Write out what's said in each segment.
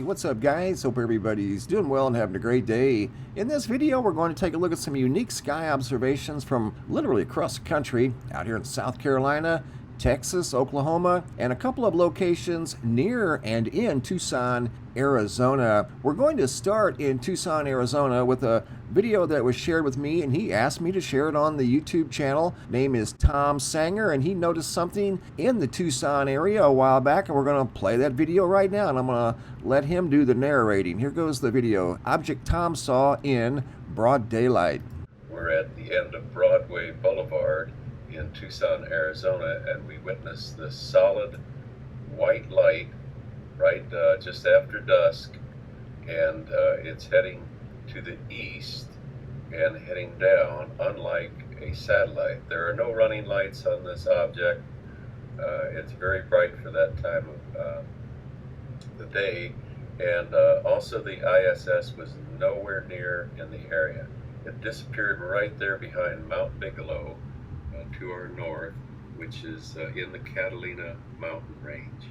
what's up guys? Hope everybody's doing well and having a great day. In this video we're going to take a look at some unique sky observations from literally across the country, out here in South Carolina, Texas, Oklahoma, and a couple of locations near and in Tucson, Arizona. We're going to start in Tucson, Arizona with a video that was shared with me, and he asked me to share it on the YouTube channel. Name is Tom Sanger, and he noticed something in the Tucson area a while back, and we're going to play that video right now, and I'm going to let him do the narrating. Here goes the video. Object Tom saw in broad daylight. We're at the end of Broadway Boulevard in Tucson, Arizona, and we witnessed this solid white light right just after dusk, and it's heading to the east and heading down, unlike a satellite. There are no running lights on this object. It's very bright for that time of the day, and also the ISS was nowhere near in the area. It disappeared right there behind Mount Bigelow to our north, which is in the Catalina mountain range.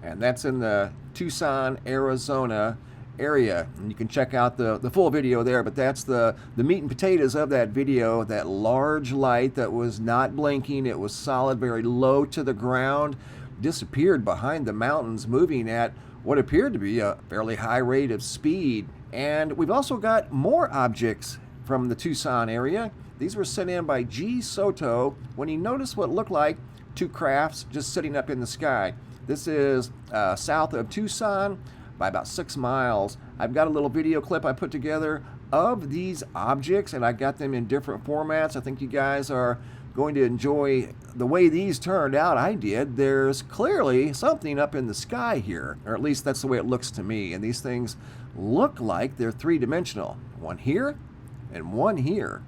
And that's in the Tucson, Arizona area. And you can check out the full video there, but that's the meat and potatoes of that video. That large light that was not blinking, it was solid, very low to the ground, disappeared behind the mountains, moving at what appeared to be a fairly high rate of speed. And we've also got more objects from the Tucson area. These were sent in by G. Soto when he noticed what looked like two crafts just sitting up in the sky. This is south of Tucson by about 6 miles. I've got a little video clip I put together of these objects, and I got them in different formats. I think you guys are going to enjoy the way these turned out. I did. There's clearly something up in the sky here, or at least that's the way it looks to me. And these things look like they're three-dimensional. One here and one here,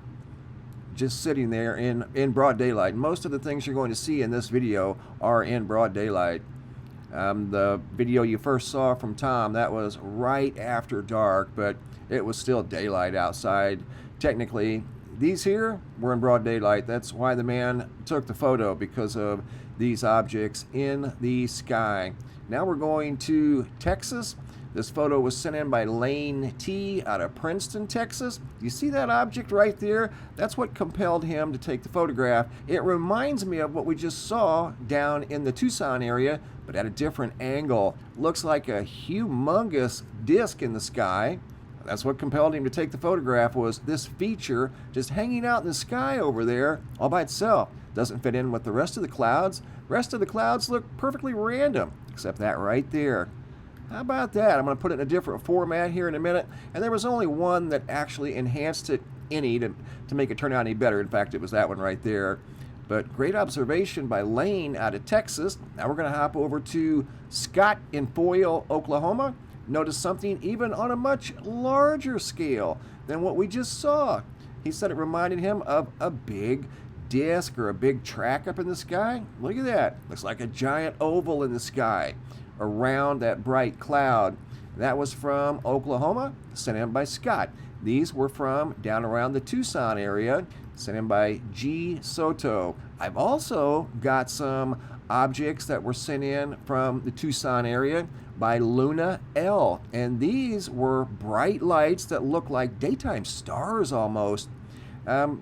just sitting there in broad daylight. Most of the things you're going to see in this video are in broad daylight. The video you first saw from Tom, that was right after dark, but it was still daylight outside. Technically, these here were in broad daylight. That's why the man took the photo, because of these objects in the sky. Now we're going to Texas. This photo was sent in by Lane T. out of Princeton, Texas. You see that object right there? That's what compelled him to take the photograph. It reminds me of what we just saw down in the Tucson area, but at a different angle. Looks like a humongous disc in the sky. That's what compelled him to take the photograph, was this feature just hanging out in the sky over there all by itself. Doesn't fit in with the rest of the clouds. Rest of the clouds look perfectly random, except that right there. How about that? I'm going to put it in a different format here in a minute. And there was only one that actually enhanced it any to make it turn out any better. In fact, it was that one right there. But great observation by Lane out of Texas. Now we're going to hop over to Scott in Foyle, Oklahoma. Notice something even on a much larger scale than what we just saw. He said it reminded him of a big disc or a big track up in the sky. Look at that. Looks like a giant oval in the sky around that bright cloud. That was from Oklahoma, sent in by Scott. These were from down around the Tucson area, sent in by G. Soto. I've also got some objects that were sent in from the Tucson area by Luna L. And these were bright lights that look like daytime stars almost.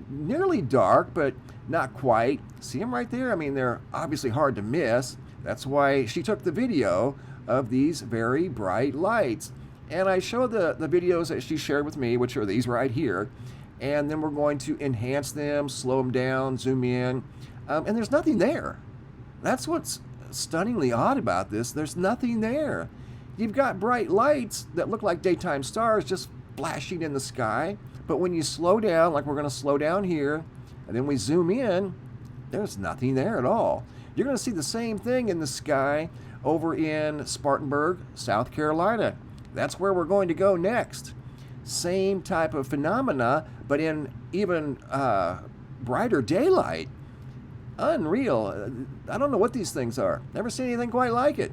Nearly dark, but not quite. See them right there? I mean, they're obviously hard to miss. That's why she took the video of these very bright lights. And I showed the videos that she shared with me, which are these right here. And then we're going to enhance them, slow them down, zoom in. And there's nothing there. That's what's stunningly odd about this. There's nothing there. You've got bright lights that look like daytime stars just flashing in the sky. But when you slow down, like we're going to slow down here, and then we zoom in, there's nothing there at all. You're going to see the same thing in the sky over in Spartanburg, South Carolina. That's where we're going to go next. Same type of phenomena, but in even brighter daylight. Unreal. I don't know what these things are. Never seen anything quite like it.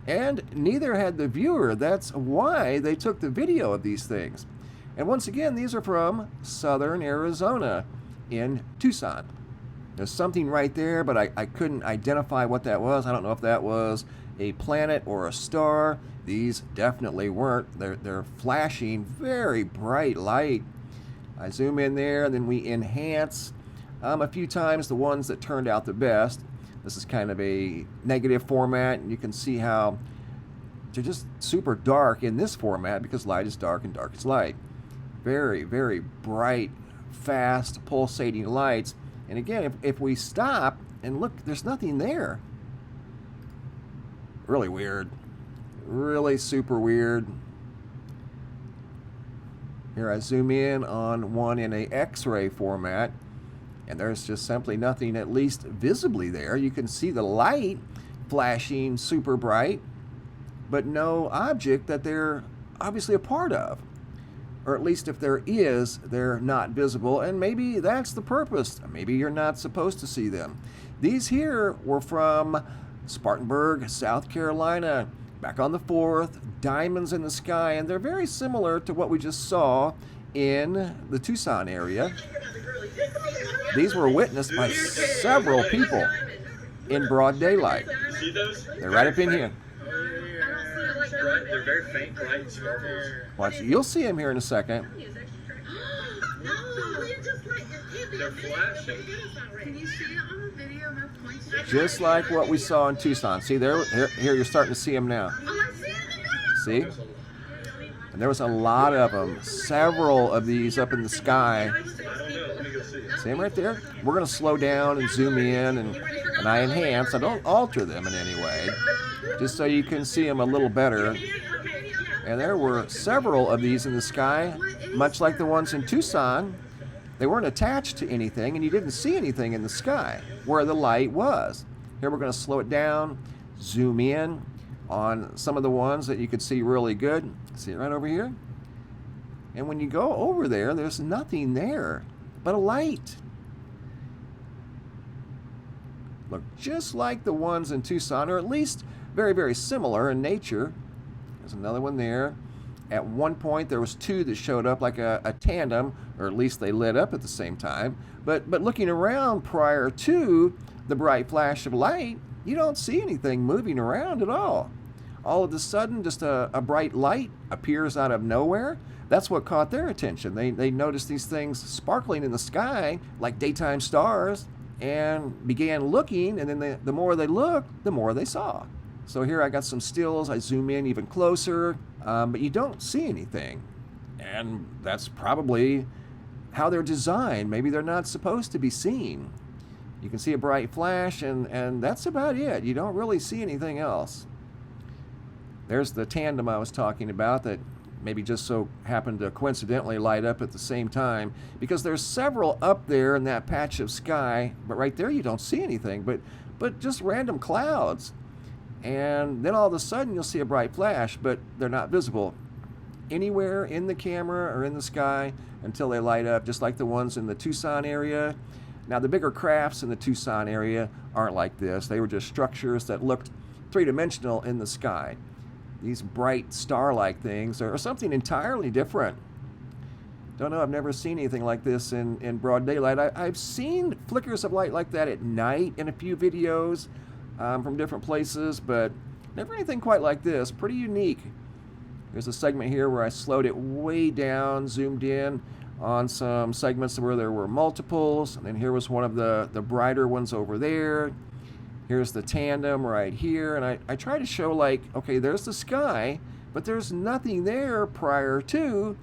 And neither had the viewer. That's why they took the video of these things. And once again, these are from southern Arizona in Tucson. There's something right there, but I couldn't identify what that was. I don't know if that was a planet or a star. These definitely weren't. They're flashing very bright light. I zoom in there, and then we enhance a few times the ones that turned out the best. This is kind of a negative format, and you can see how they're just super dark in this format because light is dark and dark is light. Very, very bright, fast, pulsating lights. And again, if we stop and look, there's nothing there. Really weird. Really super weird. Here I zoom in on one in a X-ray format, and there's just simply nothing, at least visibly there. You can see the light flashing super bright, but no object that they're obviously a part of. Or at least if there is, they're not visible, and maybe that's the purpose. Maybe you're not supposed to see them. These here were from Spartanburg, South Carolina, back on the 4th, diamonds in the sky, and they're very similar to what we just saw in the Tucson area. These were witnessed by several people in broad daylight. See those? They're right up in here. They're very faint lights. Watch, you'll see them here in a second. They're flashing. Can you see it on the video? My points. Just like what we saw in Tucson. See, there, here you're starting to see them now. See? And there was a lot of them. Several of these up in the sky. I don't know. Let me go see. See them right there? We're going to slow down and zoom in, and I enhance. I don't alter them in any way, just so you can see them a little better. And there were several of these in the sky, much like the ones in Tucson. They weren't attached to anything, and you didn't see anything in the sky where the light was. Here we're going to slow it down, zoom in on some of the ones that you could see really good. See it right over here? And when you go over there, there's nothing there but a light. Look just like the ones in Tucson, or at least very, very similar in nature. There's another one there. At one point, there was two that showed up like a tandem, or at least they lit up at the same time. But looking around prior to the bright flash of light, you don't see anything moving around at all. All of a sudden, just a bright light appears out of nowhere. That's what caught their attention. They noticed these things sparkling in the sky like daytime stars and began looking, and then the more they looked, the more they saw. So here I got some stills. I zoom in even closer, but you don't see anything. And that's probably how they're designed. Maybe they're not supposed to be seen. You can see a bright flash, and that's about it. You don't really see anything else. There's the tandem I was talking about that maybe just so happened to coincidentally light up at the same time, because there's several up there in that patch of sky, but right there you don't see anything, but just random clouds. And then all of a sudden you'll see a bright flash, but they're not visible anywhere in the camera or in the sky until they light up, just like the ones in the Tucson area. Now the bigger crafts in the Tucson area aren't like this. They were just structures that looked three-dimensional in the sky. These bright star-like things are something entirely different. Don't know, I've never seen anything like this in broad daylight. I've seen flickers of light like that at night in a few videos from different places, but never anything quite like this. Pretty unique. There's a segment here where I slowed it way down, zoomed in on some segments where there were multiples, and then here was one of the brighter ones over there. Here's the tandem right here, and I try to show, like, okay, there's the sky, but there's nothing there prior to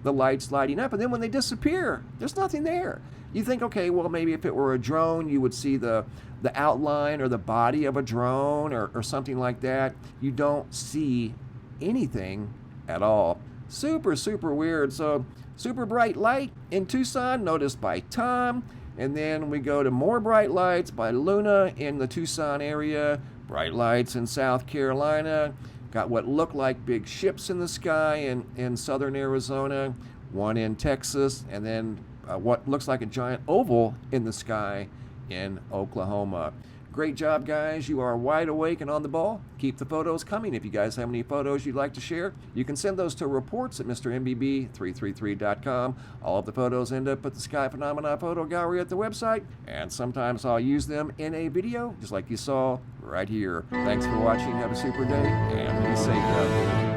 the lights lighting up, and then when they disappear, there's nothing there. You think, okay, well, maybe if it were a drone, you would see the outline or the body of a drone or something like that. You don't see anything at all. Super, super weird. So, super bright light in Tucson, noticed by Tom. And then we go to more bright lights by Luna in the Tucson area. Bright lights in South Carolina. Got what looked like big ships in the sky in southern Arizona. One in Texas. And then what looks like a giant oval in the sky in Oklahoma. Great job, guys. You are wide awake and on the ball. Keep the photos coming. If you guys have any photos you'd like to share, you can send those to reports at MrMBB333.com. All of the photos end up at the Sky Phenomena Photo Gallery at the website, and sometimes I'll use them in a video, just like you saw right here. Thanks for watching. Have a super day, and be safe out there.